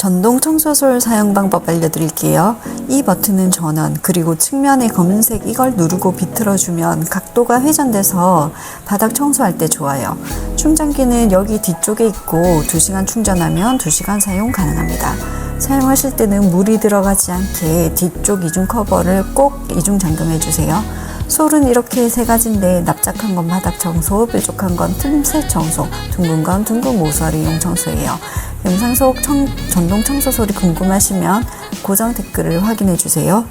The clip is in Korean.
전동 청소솔 사용 방법 알려드릴게요. 이 버튼은 전원, 그리고 측면의 검은색 이걸 누르고 비틀어주면 각도가 회전돼서 바닥 청소할 때 좋아요. 충전기는 여기 뒤쪽에 있고 2시간 충전하면 2시간 사용 가능합니다. 사용하실 때는 물이 들어가지 않게 뒤쪽 이중 커버를 꼭 이중 잠금해 주세요. 솔은 이렇게 3가지인데 납작한 건 바닥 청소, 뾰족한 건 틈새 청소, 둥근 건 둥근 모서리용 청소예요. 영상 속 전동 청소솔이 궁금하시면 고정 댓글을 확인해 주세요.